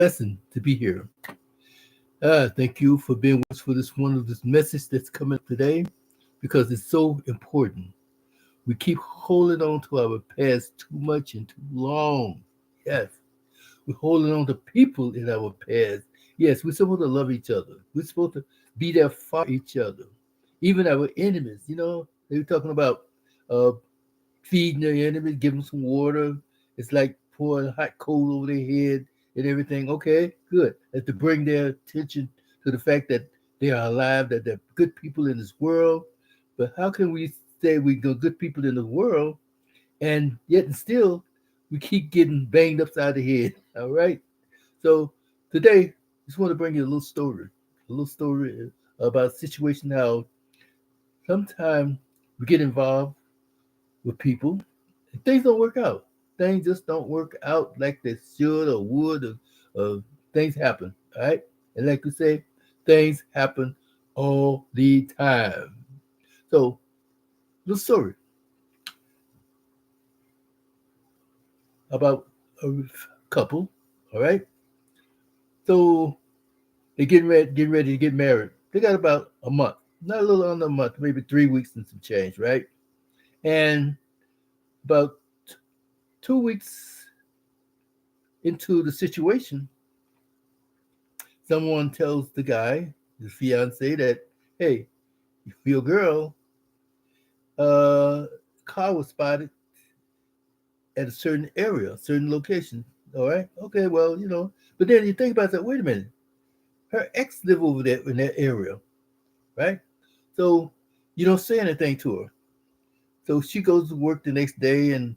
blessing to be here. Thank you for being with us for this message that's coming up today because it's so important. We keep holding on to our past too much and too long. Yes, we're holding on to people in our past. Yes, we're supposed to love each other. We're supposed to be there for each other, even our enemies. They were talking about uh, feeding their enemies, give them some water. It's like pouring hot coal over their head and everything. Okay, good. That's to bring their attention to the fact that they are alive, that they're good people in this world. But how can we say we're good people in the world and yet and still we keep getting banged upside the head? All right. So today, I just want to bring you a little story about a situation how sometimes we get involved with people. Things don't work out. Things just don't work out like they should or would, or things happen. All right. And like we say, things happen all the time. So, the story about a couple. All right. So they're getting ready to get married. They got about a month, not a little under a month, maybe 3 weeks and some change, right? And about 2 weeks into the situation, someone tells the guy, the fiance, that hey, your girl, uh, car was spotted at a certain area, a certain location. All right, okay, well, but then you think about that. Wait a minute, her ex live over there in that area, right? So you don't say anything to her. So she goes to work the next day and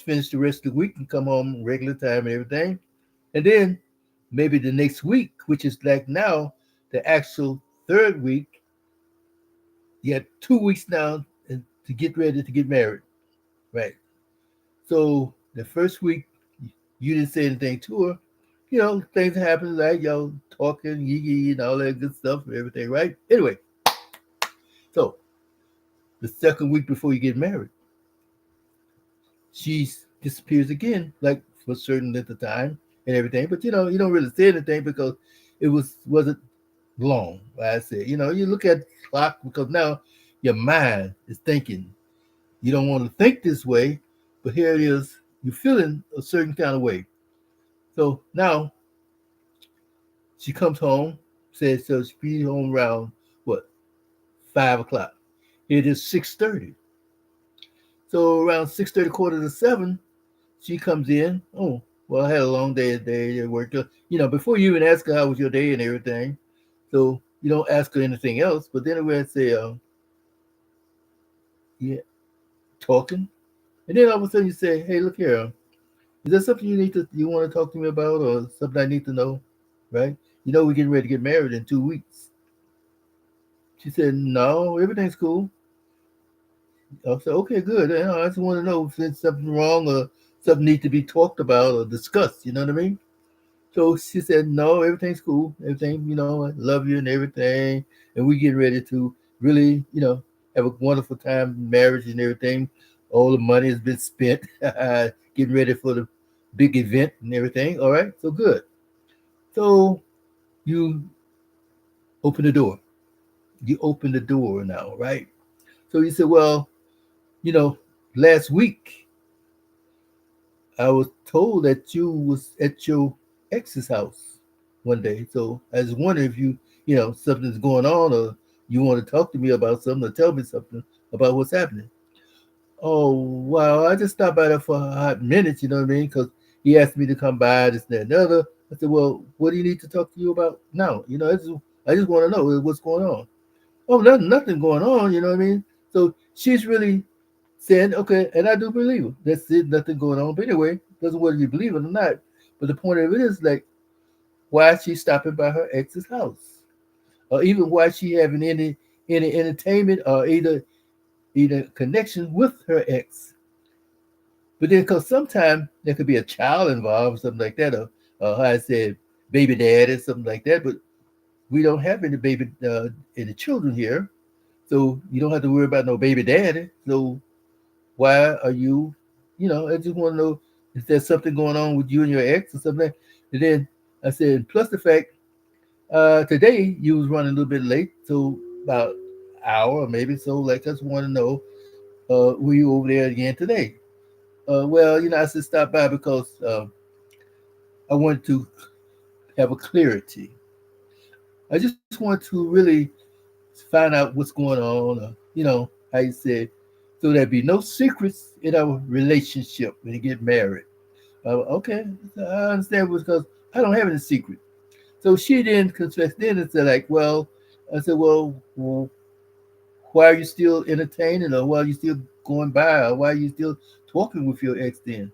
finish the rest of the week and come home regular time and everything. And then maybe the next week, which is like now, the actual third week, you had 2 weeks now to get ready to get married, right? So the first week, you didn't say anything to her. Things happen like y'all talking, yee and all that good stuff and everything, right? Anyway, so the second week before you get married, she disappears again, like for a certain length of time and everything. But you don't really say anything because it wasn't long. Like I said, you look at the clock because now your mind is thinking. You don't want to think this way, but here it is. You're feeling a certain kind of way. So now she comes home, says so she'll be home around what 5 o'clock. It is 6:30. So around 6:30, quarter to seven, she comes in. Oh, well, I had a long day at work. Before you even ask her how was your day and everything, so you don't ask her anything else. But then we say, yeah, talking, and then all of a sudden you say, hey, look here, is there something you want to talk to me about, or something I need to know, right? We're getting ready to get married in 2 weeks. She said, no, everything's cool. I said, okay, good. I just want to know if there's something wrong or something needs to be talked about or discussed. You know what I mean? So she said, no, everything's cool. Everything, I love you and everything. And we get ready to really, have a wonderful time in marriage and everything. All the money has been spent getting ready for the big event and everything. All right. So good. So you open the door. You open the door now, right? So you said, well, you know, last week I was told that you was at your ex's house one day. So I was wondering if something's going on or you want to talk to me about something or tell me something about what's happening. Oh, wow. I just stopped by there for a hot minute, you know what I mean? Because he asked me to come by, this, that, and the other. I said, well, what do you need to talk to you about now? I just want to know what's going on. Oh, nothing going on, you know what I mean? So she's really saying, okay, and I do believe her. That's it, nothing going on. But anyway, doesn't whether you believe it or not. But the point of it is like, why is she stopping by her ex's house? Or even why is she having any entertainment or either connection with her ex. But then, because sometimes there could be a child involved, something like that, or how I said, baby dad or something like that. But we don't have any children here, so you don't have to worry about no baby daddy. So why are you, I just want to know if there's something going on with you and your ex or something. And then I said, plus the fact today you was running a little bit late, so about hour or maybe so. Like, I just want to know, were you over there again today? Well, I said stop by because I wanted to have a clarity. I just want to really find out what's going on, how you said, so there'd be no secrets in our relationship when you get married. Okay, I understand because I don't have any secret. So she didn't confess then and said, like, well, I said, well, why are you still entertaining or why are you still going by or why are you still talking with your ex then?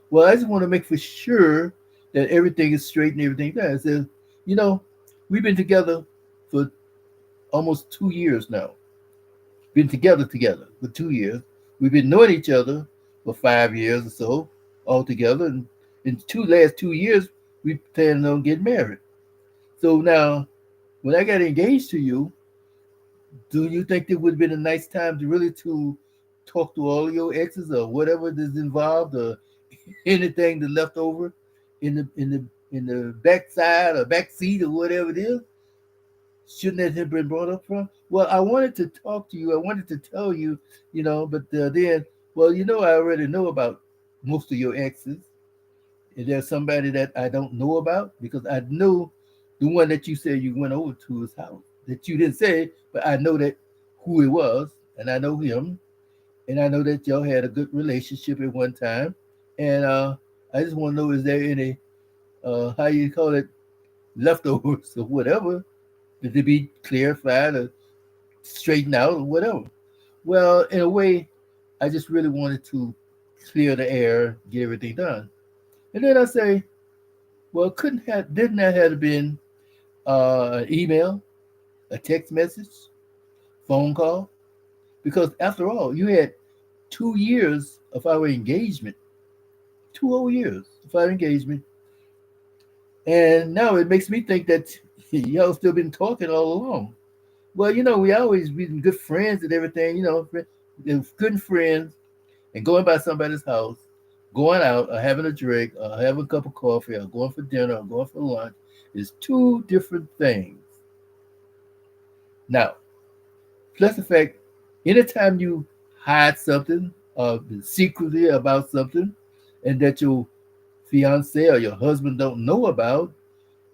Well, I just want to make for sure that everything is straight and everything down. I said, you know, we've been together for almost 2 years now. Been together for 2 years. We've been knowing each other for 5 years or so altogether. And in last 2 years, we planned on getting married. So now, when I got engaged to you, do you think it would have been a nice time to really to talk to all of your exes or whatever is involved or anything that's left over in the backside or back seat or whatever it is? Shouldn't that have been brought up from? Well, I wanted to talk to you. I wanted to tell you, but then, well, I already know about most of your exes. Is there somebody that I don't know about? Because I know the one that you said you went over to his house that you didn't say, but I know that who it was, and I know him, and I know that y'all had a good relationship at one time. And I just want to know, is there any how you call it, leftovers or whatever, that to be clarified or straightened out or whatever? Well, in a way, I just really wanted to clear the air, get everything done. And then I say, well, didn't that have been an email, a text message, phone call? Because after all, you had 2 years of our engagement, 2 whole years of our engagement, and now it makes me think that y'all still been talking all along. Well, we always been good friends and everything, good friends, and going by somebody's house, going out or having a drink or having a cup of coffee or going for dinner or going for lunch is two different things. Now, plus the fact, anytime you hide something secretly about something and that your fiance or your husband don't know about,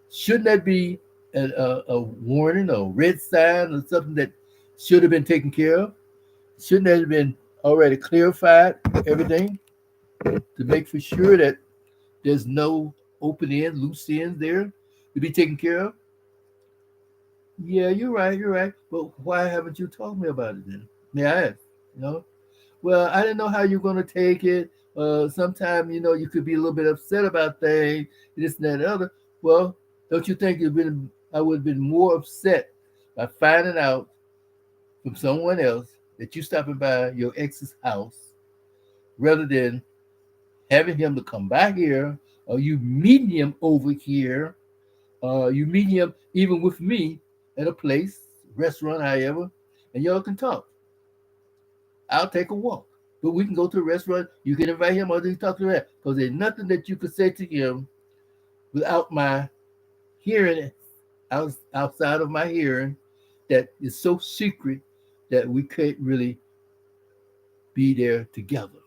shouldn't that be a warning or red sign or something that should have been taken care of? Shouldn't that have been already clarified, everything, to make for sure that there's no open end, loose ends there to be taken care of? Yeah, you're right, you're right. But why haven't you told me about it then? May I ask? You know? Well, I didn't know how you're gonna take it. Sometimes, you could be a little bit upset about things, this and that and other. Well, don't you think I would have been more upset by finding out from someone else that you stopping by your ex's house rather than having him to come back here, or you meeting him over here, you meet him even with me at a place, restaurant, however, and y'all can talk. I'll take a walk. But we can go to a restaurant. You can invite him or you talk to him. Because there's nothing that you could say to him without my hearing it, outside of my hearing, that is so secret that we can't really be there together.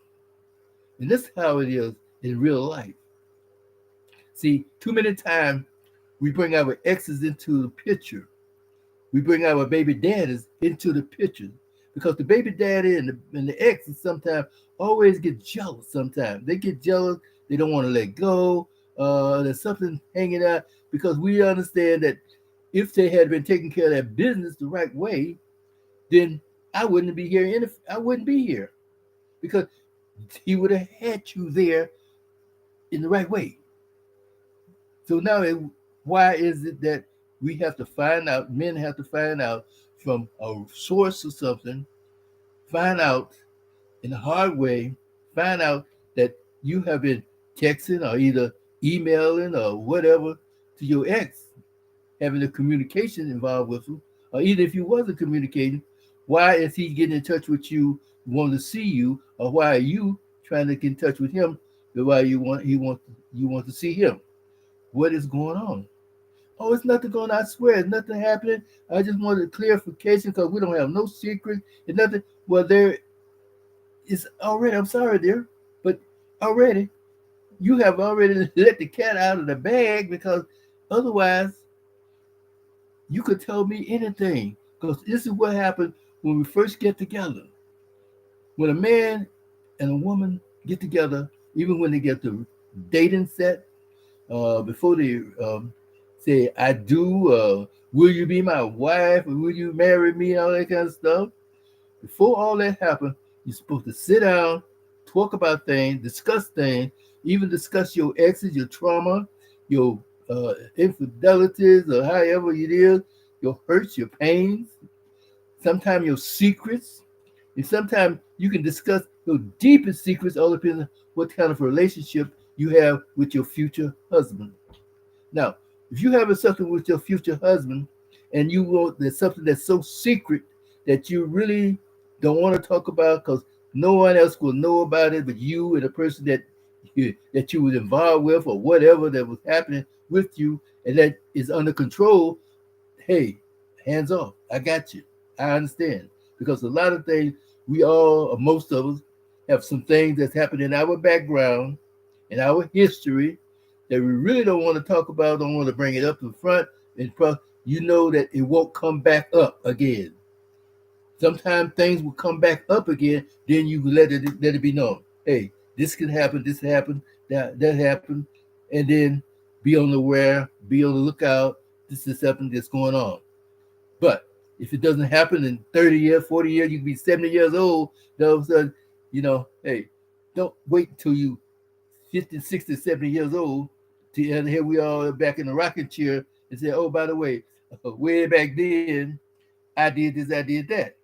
And this is how it is in real life. See, too many times we bring our exes into the picture. We bring our baby daddies into the picture because the baby daddy and the exes sometimes always get jealous. Sometimes they get jealous. They don't want to let go. There's something hanging out because we understand that if they had been taking care of their business the right way, then I wouldn't be here. I wouldn't be here because he would have had you there in the right way. So now, why is it that we have to find out, men have to find out from a source or something, find out in a hard way, find out that you have been texting or either emailing or whatever to your ex, having a communication involved with him, or even if you wasn't communicating, why is he getting in touch with you, wanting to see you, or why are you trying to get in touch with him? Why you want to see him? what is going on. Oh, it's nothing going on. I swear, it's nothing happening. I just wanted clarification because we don't have no secret and nothing. Well, there is already, I'm sorry, dear, but already, you have already let the cat out of the bag because otherwise, you could tell me anything. Because this is what happened when we first get together. When a man and a woman get together, even when they get the dating set, before they say "I do," will you be my wife, or will you marry me, all that kind of stuff. Before all that happens, you're supposed to sit down, talk about things, discuss things, even discuss your exes, your trauma, your infidelities, or however it is, your hurts, your pains, sometimes your secrets, and sometimes you can discuss your deepest secrets, all depending on what kind of relationship you have with your future husband. Now, if you having something with your future husband and you want there's something that's so secret that you really don't want to talk about because no one else will know about it but you and the person that you was involved with or whatever that was happening with you and that is under control, hey, hands off. I got you. I understand. Because a lot of things we all, or most of us, have some things that's happened in our background, in our history, that we really don't want to talk about, don't want to bring it up in front, and you know that it won't come back up again. Sometimes things will come back up again, then you let it be known. Hey, this can happen, this happened, that happened, and then be on the aware, be on the lookout. This is something that's going on. But if it doesn't happen in 30 years, 40 years, you can be 70 years old, then all of a sudden, hey, don't wait until you 50, 60, 70 years old and here we are back in the rocking chair and say, oh, by the way, way back then, I did this, I did that.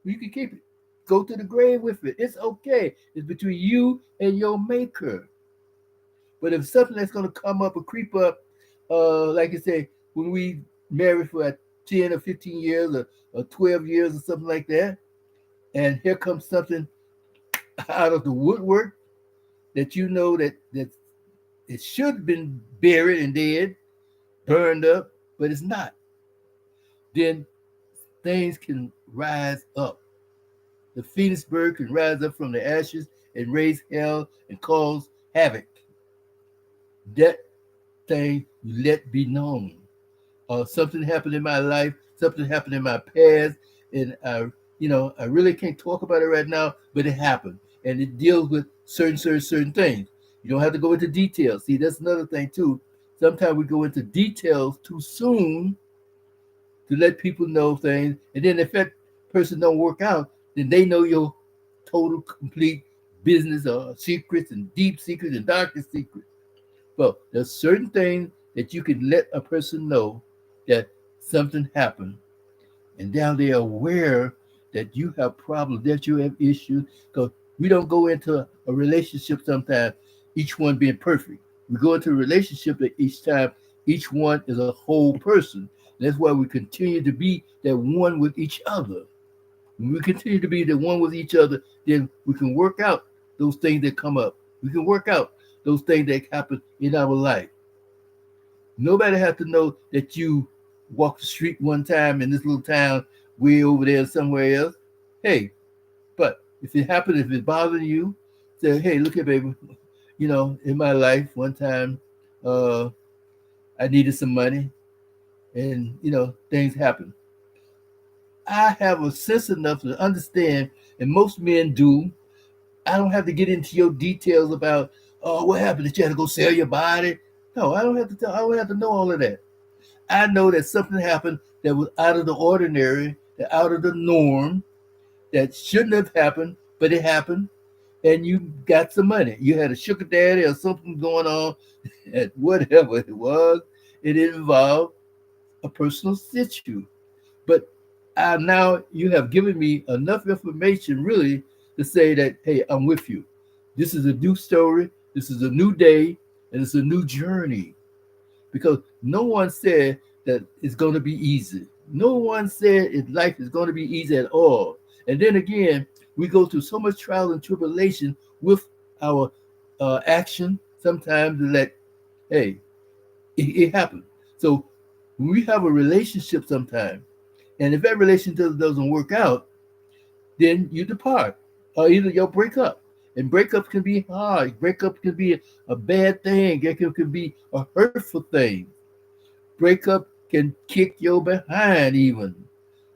You can keep it. Go to the grave with it. It's okay. It's between you and your maker. But if something that's going to come up or creep up, like I say, when we married for 10 or 15 years or 12 years or something like that, and here comes something out of the woodwork that you know that it should have been buried and dead, burned up, but it's not, then things can rise up. The phoenix bird can rise up from the ashes and raise hell and cause havoc. That thing you let be known. Something happened in my life, something happened in my past, and I really can't talk about it right now, but it happened, and it deals with certain things. You don't have to go into details. See, that's another thing too. Sometimes we go into details too soon to let people know things, and then if that person don't work out, then they know your total, complete business or secrets and deep secrets and darkest secrets. Well, there's certain things that you can let a person know that something happened, and now they're aware that you have problems, that you have issues. Because we don't go into a relationship sometimes, each one being perfect. We go into a relationship that each time, each one is a whole person. That's why we continue to be that one with each other. When we continue to be the one with each other, then we can work out those things that come up. We can work out those things that happen in our life. Nobody has to know that you walked the street one time in this little town way over there somewhere else. Hey, but if it happened, if it's bothering you, say, hey, look here, baby. In my life, one time, uh, I needed some money, and things happen. I have a sense enough to understand, and most men do. I don't have to get into your details about, oh, what happened? Did you have to go sell your body? No, I don't have to tell. I don't have to know all of that. I know that something happened that was out of the ordinary, that out of the norm, that shouldn't have happened, but it happened, and you got some money. You had a sugar daddy or something going on, and whatever it was, it involved a personal issue. But now you have given me enough information really to say that, hey, I'm with you. This is a new story. This is a new day, and it's a new journey. Because no one said that it's going to be easy. No one said life is going to be easy at all. And then again, we go through so much trial and tribulation with our action sometimes that, hey, It happens. So when we have a relationship sometime, and if that relationship doesn't work out, then you depart, or either you'll break up. And breakups can be hard. Breakup can be a bad thing. It can be a hurtful thing. Breakup can kick your behind even.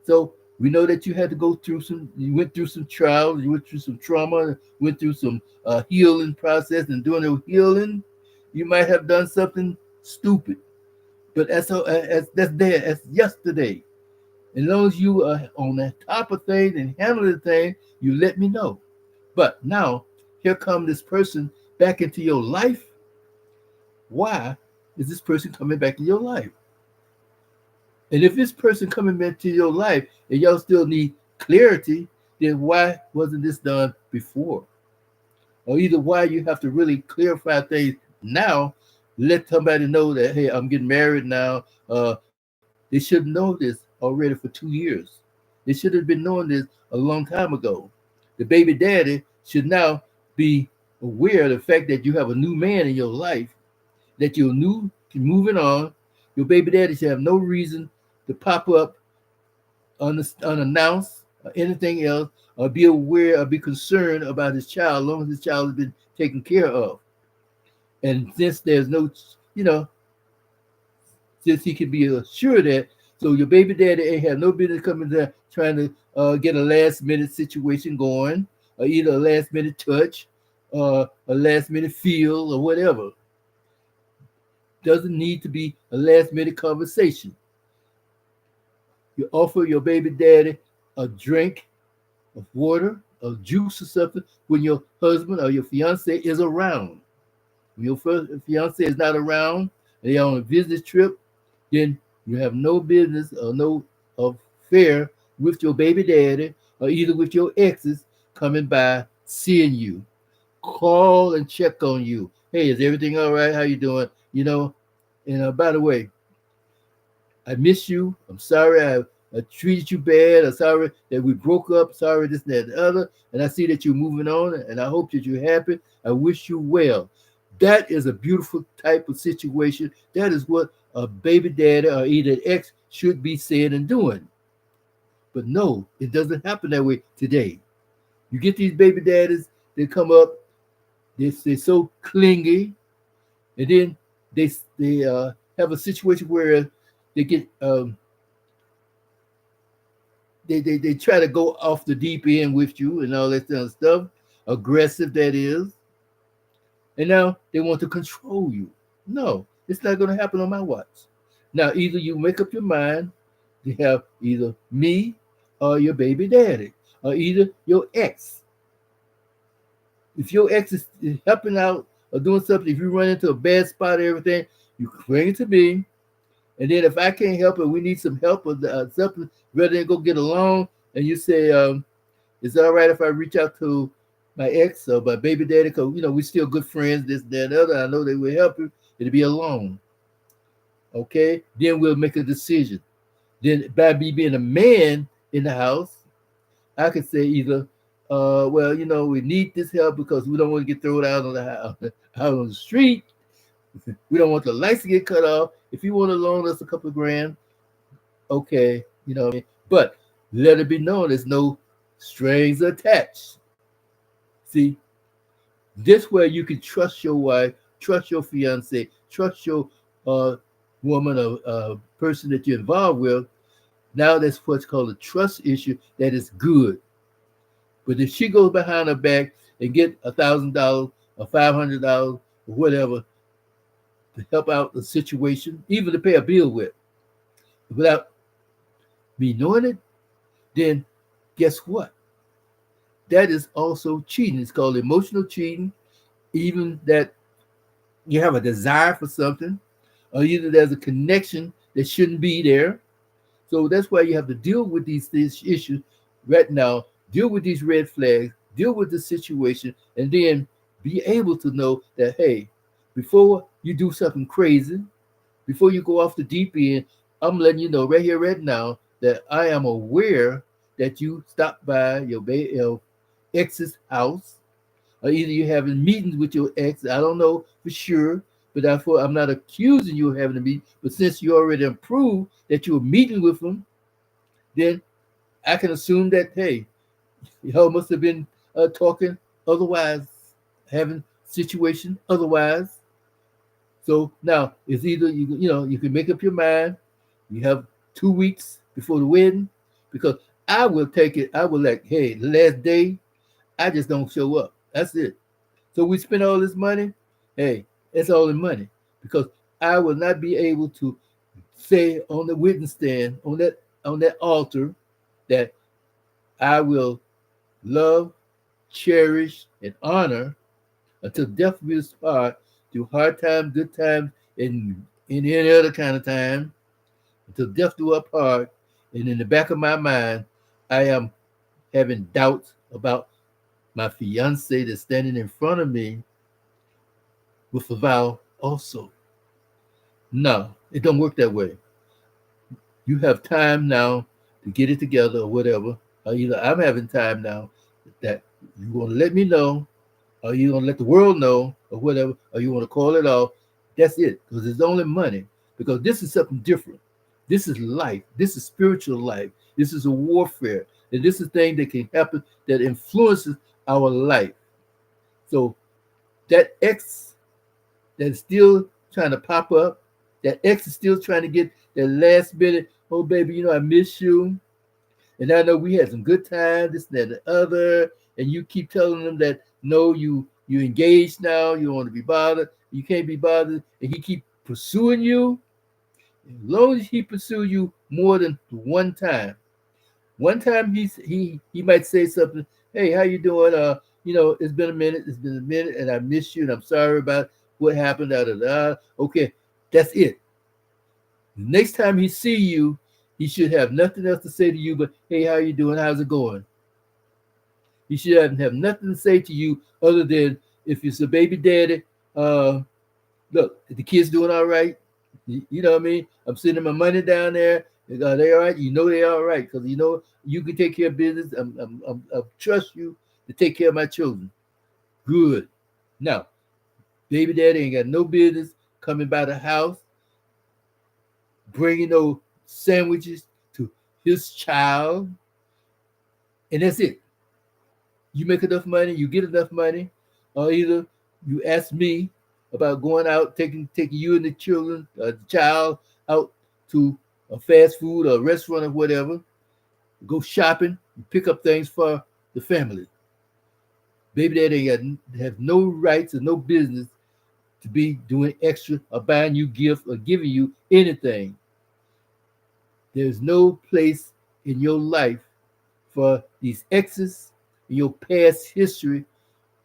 So we know that you had to go through you went through some trials, you went through some trauma, went through some healing process, and during the healing, you might have done something stupid. But that's there, that's yesterday. As long as you are on the top of things and handle the thing, you let me know. But now, here come this person back into your life. Why is this person coming back in your life? And if this person coming back to your life and y'all still need clarity, then why wasn't this done before? Or either why you have to really clarify things now, let somebody know that, hey, I'm getting married now. They should know this already for 2 years. They should have been knowing this a long time ago. The baby daddy should now be aware of the fact that you have a new man in your life, that you're new, moving on. Your baby daddy should have no reason to pop up unannounced or anything else, or be aware or be concerned about his child as long as his child has been taken care of. And since there's no, you know, since he can be assured that, so your baby daddy ain't have no business coming there trying to get a last minute situation going, or either a last minute touch, or a last minute feel, or whatever. Doesn't need to be a last minute conversation. You offer your baby daddy a drink of water, of juice or something when your husband or your fiance is around. When your first fiance is not around and they're on a business trip, then you have no business or no affair with your baby daddy or either with your exes coming by seeing you. Call and check on you. Hey, is everything all right? How you doing? You know, and by the way, I miss you. I'm sorry I treated you bad. I'm sorry that we broke up. Sorry this, that, and the other. And I see that you're moving on, and I hope that you're happy. I wish you well. That is a beautiful type of situation. That is what a baby daddy or either ex should be saying and doing. But no, it doesn't happen that way today. You get these baby daddies, they come up, they're so clingy, and then they have a situation where they get they try to go off the deep end with you and all that kind of stuff, aggressive that is, and now they want to control you. No, it's not going to happen on my watch. Now, either you make up your mind to have either me or your baby daddy, or either your ex. If your ex is helping out or doing something, if you run into a bad spot or everything, you bring it to me. And then if I can't help it, we need some help or something, rather than go get along, and you say, is it all right if I reach out to my ex or my baby daddy? Because, we're still good friends, this, that, and other. I know they will help you. It'll be alone. Okay? Then we'll make a decision. Then by me being a man in the house, I could say either, well, we need this help because we don't want to get thrown out on the house, out on the street. We don't want the lights to get cut off. If you want to loan us a couple of grand, okay, But let it be known there's no strings attached. See, this way you can trust your wife, trust your fiance, trust your woman or person that you're involved with. Now that's what's called a trust issue that is good. But if she goes behind her back and get $1,000 or $500 or whatever to help out the situation, even to pay a bill with, without me knowing it, then guess what? That is also cheating. It's called emotional cheating. Even that you have a desire for something, or either there's a connection that shouldn't be there. So that's why you have to deal with these issues right now, deal with these red flags, deal with the situation, and then be able to know that, hey, before you do something crazy, before you go off the deep end, I'm letting you know right here, right now, that I am aware that you stopped by your ex's house, or either you're having meetings with your ex. I don't know for sure, but therefore I'm not accusing you of having a meeting. But since you already proved that you were meeting with them, then I can assume that hey, y'all must have been talking otherwise, having situation otherwise. So now it's either you can make up your mind. You have 2 weeks before the wedding, because I will take it. I will like, hey, the last day I just don't show up. That's it. So we spend all this money. Hey, it's all in money, because I will not be able to say on the witness stand on that altar that I will love, cherish, and honor until death do us part, through hard times, good times, and in any other kind of time, until death do us part. And in the back of my mind, I am having doubts about my fiance that's standing in front of me with a vow also. No, it don't work that way. You have time now to get it together or whatever. Or either I'm having time now that you want to let me know, or you want to let the world know, or whatever, or you want to call it off. That's it, because it's only money. Because this is something different. This is life. This is spiritual life. This is a warfare. And this is a thing that can happen that influences our life. So that ex that's still trying to pop up, that ex is still trying to get that last minute, oh baby, I miss you. And I know we had some good time, this and that and the other. And you keep telling them that no, you engaged now, you don't want to be bothered, you can't be bothered, and he keep pursuing you. As long as he pursue you more than one time he might say something, hey, how you doing? It's been a minute, and I miss you, and I'm sorry about what happened. Da, da, da. Okay, that's it. The next time he see you, he should have nothing else to say to you but, hey, how you doing? How's it going? He should have nothing to say to you other than, if it's a baby daddy, uh, look, the kids doing all right. You know what I mean? I'm sending my money down there. Are they all right? You know they all right, because you can take care of business. I trust you to take care of my children. Good. Now, baby daddy ain't got no business coming by the house, bringing no sandwiches to his child, and that's it. You make enough money, you get enough money, or either you ask me about going out, taking you and the children, the child out to a fast food or a restaurant or whatever, go shopping, pick up things for the family. Baby daddy have no rights or no business to be doing extra or buying you gifts or giving you anything. There's no place in your life for these exes in your past history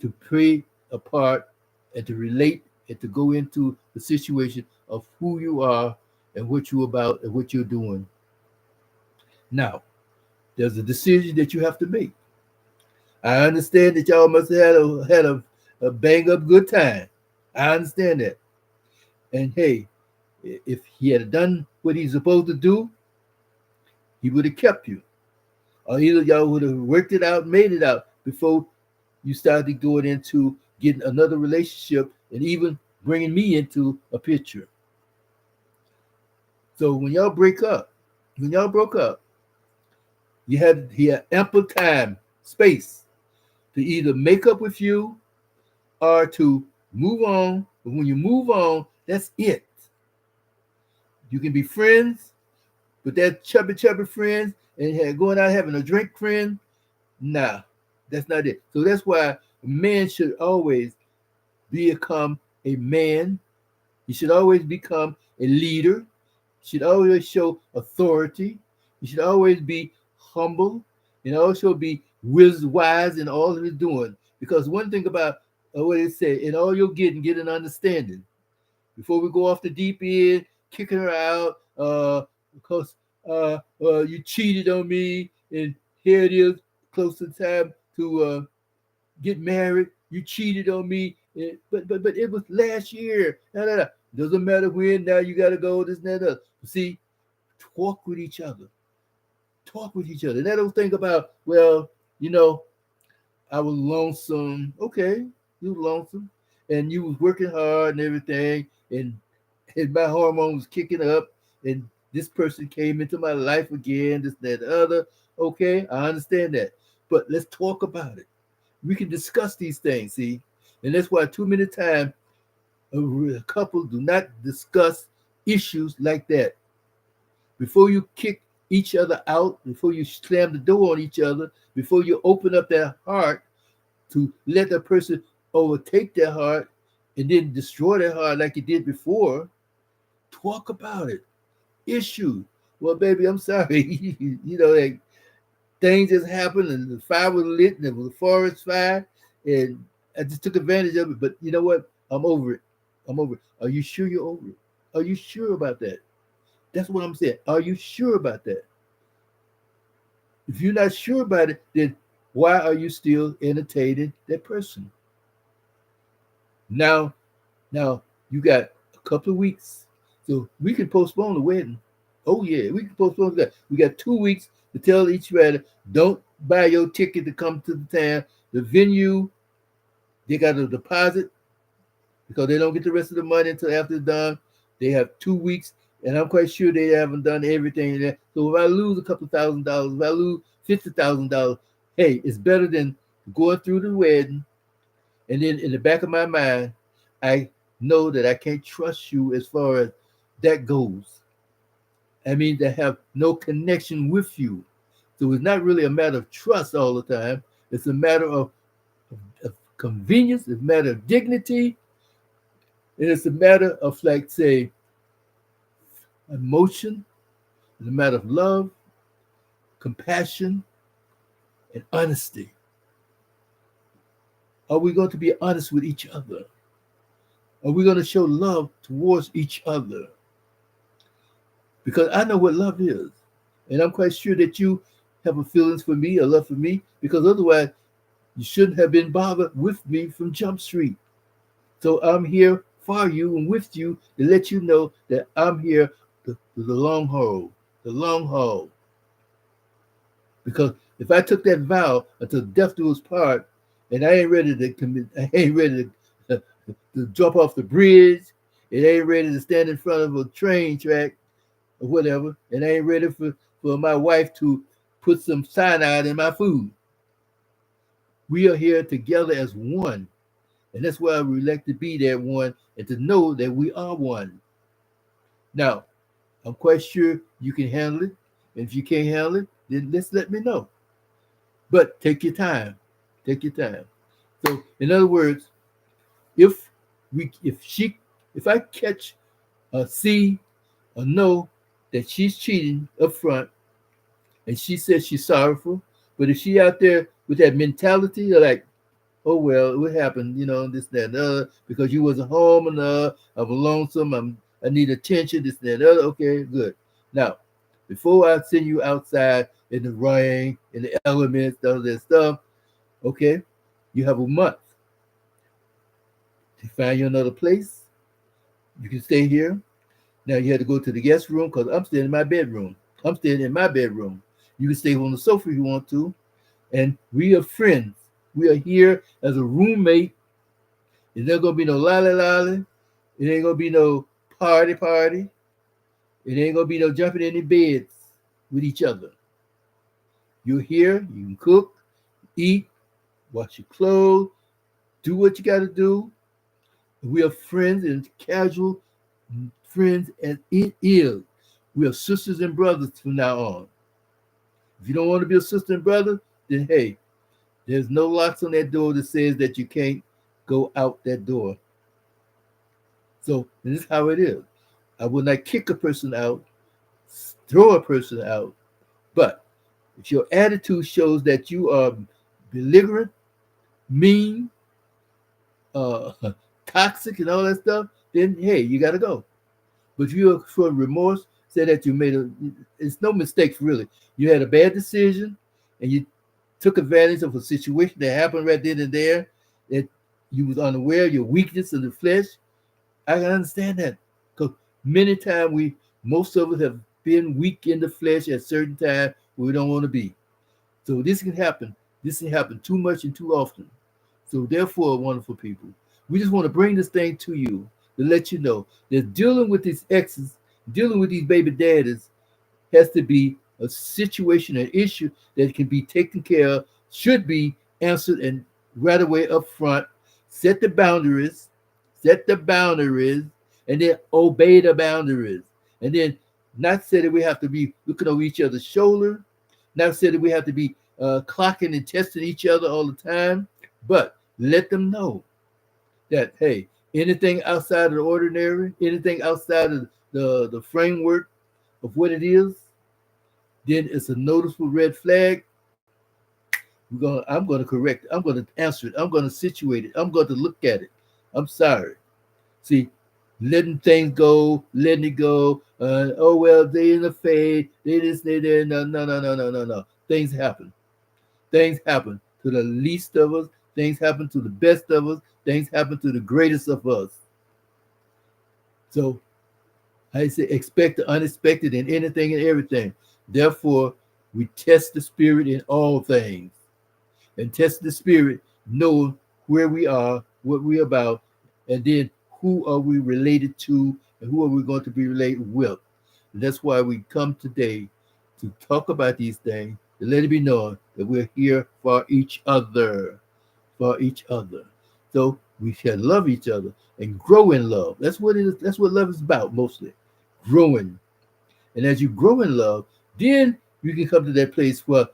to play a part and to relate and to go into the situation of who you are and what you're about and what you're doing. Now, there's a decision that you have to make. I understand that y'all must have had a bang up good time. I understand that. And hey, if he had done what he's supposed to do, he would have kept you. Or either y'all would have worked it out, made it out before you started going into getting another relationship and even bringing me into a picture. So when y'all broke up, he had ample time, space to either make up with you or to move on. But when you move on, that's it. You can be friends, but that chubby friends and going out having a drink friend, nah, that's not it. So that's why a man should always become a man. He should always become a leader. He should always show authority. He should always be humble and also be wise in all that he's doing. Because one thing about what they say, in all you're getting, get an understanding. Before we go off the deep end, kicking her out, because you cheated on me, and here it is, close to time to get married. You cheated on me, but it was last year. Doesn't matter when. Now you got to go this and that. See, talk with each other. Talk with each other. And I don't think about, well, you know, I was lonesome. Okay, you was lonesome, and you was working hard and everything. and and my hormones kicking up, and this person came into my life again, this, that, the other. Okay, I understand that. But let's talk about it. We can discuss these things, see? And that's why too many times a couple do not discuss issues like that. Before you kick each other out, before you slam the door on each other, before you open up their heart to let that person overtake their heart and then destroy their heart like you did before, talk about it. Issue. Well, baby, I'm sorry. Like things just happened and the fire was lit and it was a forest fire and I just took advantage of it. But you know what? I'm over it. I'm over it. Are you sure you're over it? Are you sure about that? That's what I'm saying. Are you sure about that? If you're not sure about it, then why are you still entertaining that person? Now, now you got a couple of weeks, so we can postpone the wedding. Oh yeah, we can postpone that. We got 2 weeks to tell each other, don't buy your ticket to come to the town. The venue, they got a deposit because they don't get the rest of the money until after it's done. They have 2 weeks, and I'm quite sure they haven't done everything there. So if I lose a couple $1,000s, if I lose $50,000, hey, it's better than going through the wedding, and then in the back of my mind, I know that I can't trust you as far as that goes. I mean, they have no connection with you. So it's not really a matter of trust all the time. It's a matter of convenience, it's a matter of dignity, and it's a matter of, like, say, emotion, it's a matter of love, compassion, and honesty. Are we going to be honest with each other? Are we going to show love towards each other? Because I know what love is. And I'm quite sure that you have a feelings for me, a love for me, because otherwise you shouldn't have been bothered with me from Jump Street. So I'm here for you and with you to let you know that I'm here the long haul, the long haul. Because if I took that vow until death do us part, and I ain't ready to commit, I ain't ready to jump off the bridge, it ain't ready to stand in front of a train track or whatever, and I ain't ready for my wife to put some cyanide in my food. We are here together as one. And that's why we like to be that one and to know that we are one. Now, I'm quite sure you can handle it. And if you can't handle it, then let's let me know. But take your time. Take your time. So, in other words, if we, if she, if I catch or see or know that she's cheating up front, and she says she's sorrowful, but if she out there with that mentality of like, oh well, what happened, this, that, and the other, because you wasn't home enough, I'm lonesome, I need attention, this, that, and the other. Okay, good. Now, before I send you outside in the rain, in the elements, all that stuff, okay, you have a month to find you another place. You can stay here. Now you had to go to the guest room because I'm staying in my bedroom. I'm staying in my bedroom. You can stay on the sofa if you want to. And we are friends. We are here as a roommate. There's not gonna be no lolly lolly. It ain't gonna be no party party. It ain't gonna be no jumping in the beds with each other. You're here. You can cook, eat, wash your clothes, do what you got to do. We are friends and casual friends as it is. We are sisters and brothers from now on. If you don't want to be a sister and brother, then hey, there's no locks on that door that says that you can't go out that door. So this is how it is. I will not kick a person out, throw a person out, but if your attitude shows that you are belligerent, mean, uh, toxic, and all that stuff, then hey, you got to go. But if you're for remorse, say that you made it's no mistakes really. You had a bad decision, and you took advantage of a situation that happened right then and there, that you was unaware of your weakness in the flesh. I can understand that because many times most of us have been weak in the flesh at certain times where we don't want to be. So this can happen. This can happen too much and too often. So therefore, wonderful people, we just want to bring this thing to you to let you know that dealing with these exes, dealing with these baby daddies, has to be a situation, an issue that can be taken care of, should be answered and right away up front. Set the boundaries, set the boundaries, and then obey the boundaries. And then not say that we have to be looking over each other's shoulder, not say that we have to be clocking and testing each other all the time, but let them know that, hey, anything outside of the ordinary, anything outside of the framework of what it is, then it's a noticeable red flag. I'm going to correct it. I'm going to answer it. I'm going to situate it. I'm going to look at it. I'm sorry. See, letting things go, letting it go. Oh well, they in the fade. They this, they there. No, no, no, no, no, no, no. Things happen. Things happen to the least of us. Things happen to the best of us. Things happen to the greatest of us. So I say expect the unexpected in anything and everything. Therefore, we test the spirit in all things. And test the spirit, know where we are, what we're about, and then who are we related to and who are we going to be related with. And that's why we come today to talk about these things, to let it be known that we're here for each other, for each other. So we should love each other and grow in love. That's what it is. That's what love is about mostly, growing. And as you grow in love, then you can come to that place where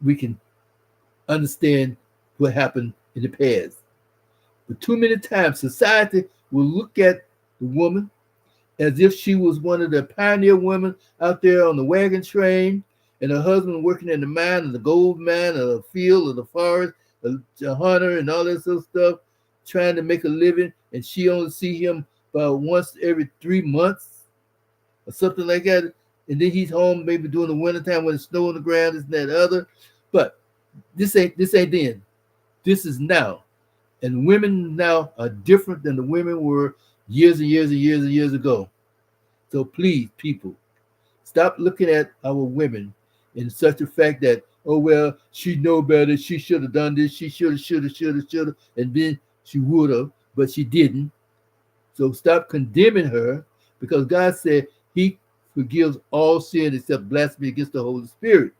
we can understand what happened in the past. But too many times, society will look at the woman as if she was one of the pioneer women out there on the wagon train, and her husband working in the mine, or the gold mine, or the field, or the forest, a hunter, and all that sort of stuff, trying to make a living, and she only see him about once every 3 months or something like that. And then he's home maybe during the wintertime when it's snow on the ground, this and that other. But this ain't then. This is now. And women now are different than the women were years and years and years and years ago. So please, people, stop looking at our women in such a fact that, oh well, she know better, she should have done this, she should have, and then she would have, but she didn't. So stop condemning her, because God said he forgives all sin except blasphemy against the Holy Spirit.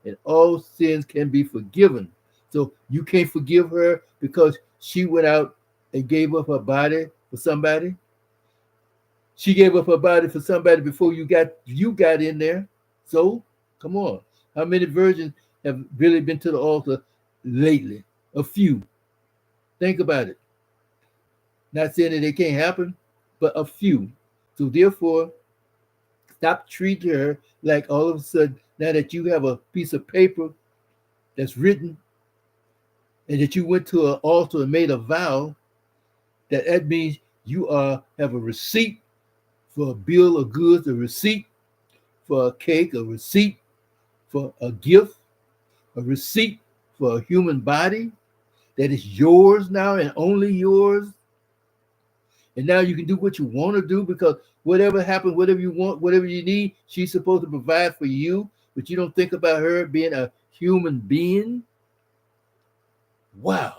And all sins can be forgiven. So you can't forgive her because she went out and gave up her body for somebody. She gave up her body for somebody before you got in there. So come on. How many virgins have really been to the altar lately? A few. Think about it. Not saying that it can't happen, but a few. So therefore, stop treating her like all of a sudden, now that you have a piece of paper that's written and that you went to an altar and made a vow, that means you have a receipt for a bill of goods, a receipt for a cake, a receipt for a gift, a receipt for a human body that is yours now and only yours. And now you can do what you want to do, because whatever happens, whatever you want, whatever you need, she's supposed to provide for you, but you don't think about her being a human being. Wow.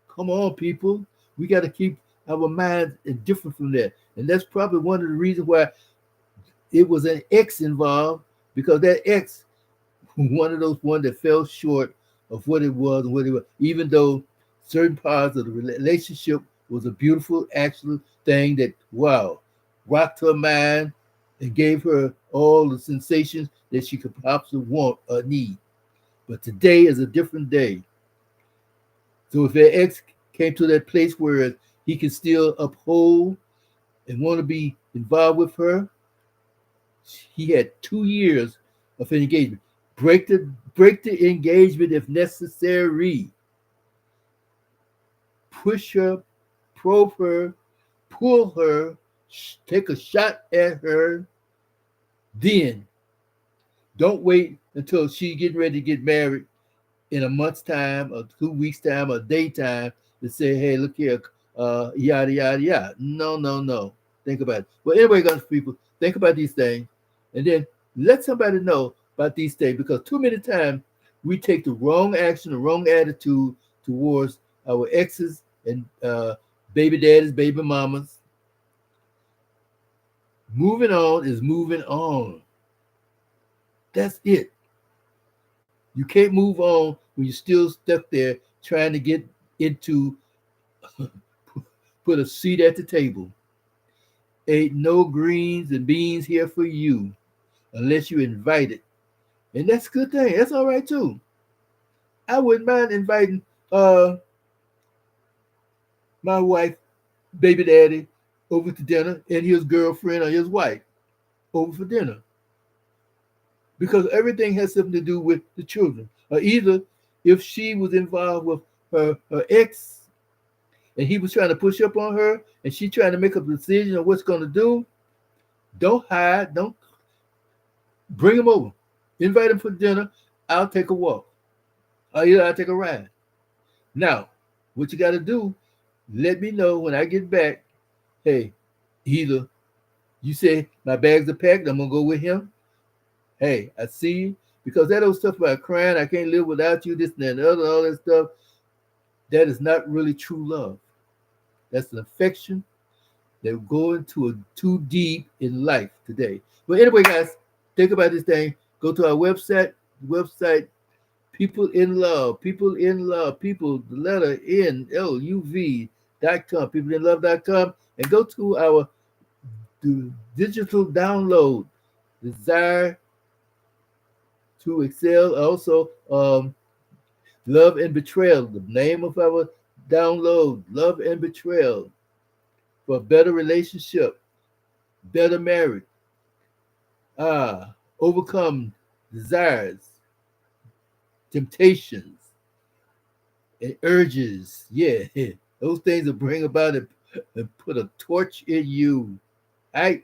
Come on, people. We got to keep our minds different from that. And that's probably one of the reasons why it was an ex involved, because that ex, one of those one that fell short of what it was and what it was, even though certain parts of the relationship was a beautiful, actual thing that, wow, rocked her mind and gave her all the sensations that she could possibly want or need. But today is a different day. So if that ex came to that place where he can still uphold and want to be involved with her, he had 2 years of engagement. Break the engagement if necessary. Push her, probe her, pull her, take a shot at her. Then don't wait until she's getting ready to get married in a month's time or 2 weeks time or daytime to say, hey, look here, yada, yada, yada. No, no, no. Think about it. Well, anyway, guys, people, think about these things and then let somebody know about these things, because too many times we take the wrong action, the wrong attitude towards our exes and baby daddies, baby mamas, Moving on is moving on. That's it. You can't move on when you're still stuck there trying to get into put a seat at the table. Ain't no greens and beans here for you unless you invite it. And that's a good thing. That's all right too. I wouldn't mind inviting uh my wife, baby daddy, over to dinner and his girlfriend or his wife over for dinner. Because everything has something to do with the children. Or either if she was involved with her ex and he was trying to push up on her and she trying to make a decision on what's going to do, don't hide, don't bring him over. Invite him for dinner. I'll take a walk. Or either I'll take a ride. Now, what you got to do, let me know when I get back. Hey, either you say my bags are packed, I'm going to go with him. Hey, I see you. Because that old stuff about crying, I can't live without you, this and that, other, all that stuff, that is not really true love. That's an affection. They're going too deep in life today. But anyway, guys, think about this thing. Go to our website, people in love, people, the letter NLUV.com, peopleinlove.com, and go to our digital download, Desire to Excel. Also, Love and Betrayal, the name of our download, Love and Betrayal, for a better relationship, better marriage, overcome desires, temptations, and urges. Yeah, those things will bring about and put a torch in you. Right?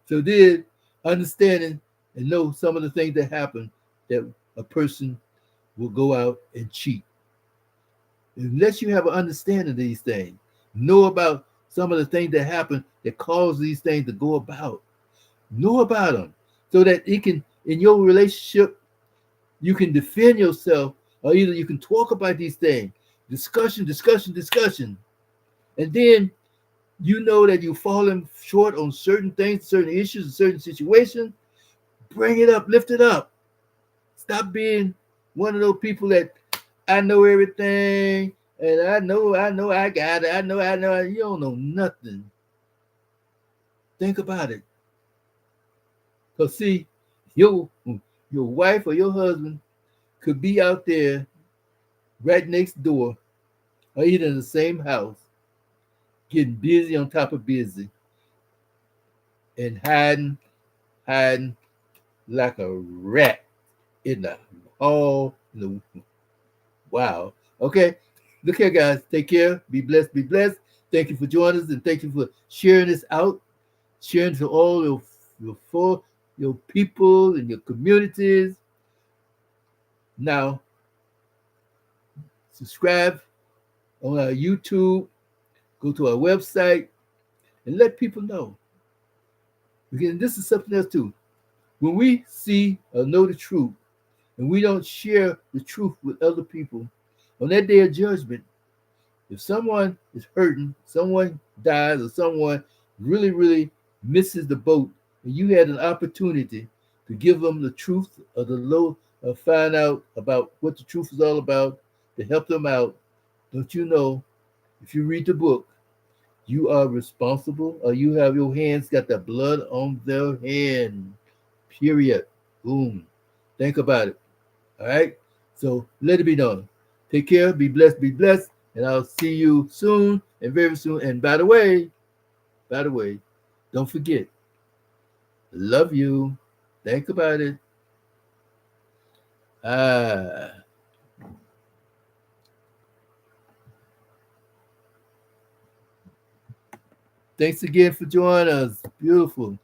So then understanding and know some of the things that happen that a person will go out and cheat. Unless you have an understanding of these things, know about some of the things that happen that cause these things to go about. Know about them so that it can, in your relationship, you can defend yourself, or either you can talk about these things, discussion, and then you know that you're falling short on certain things, certain issues, certain situations. Bring it up, lift it up. Stop being one of those people that I know everything, and I got it. I know. You don't know nothing. Think about it. Cause see, your your wife or your husband could be out there right next door, or either in the same house, getting busy on top of busy, and hiding like a rat in the hall. Wow. Okay. Look here, guys. Take care. Be blessed. Be blessed. Thank you for joining us, and thank you for sharing this out, sharing to all your your people and your communities. Now, subscribe on our YouTube. Go to our website and let people know. Again, this is something else too. When we see or know the truth, and we don't share the truth with other people, on that day of judgment, if someone is hurting, someone dies, or someone really misses the boat, and you had an opportunity to give them the truth or the low, or find out about what the truth is all about, to help them out, don't you know, if you read the book, you are responsible, or you have your hands got the blood on their hand. Period. Boom. Think about it. All right. So let it be known. Take care. Be blessed. And I'll see you soon and very soon. And by the way, don't forget, love you. Think about it. Ah, thanks again for joining us. Beautiful.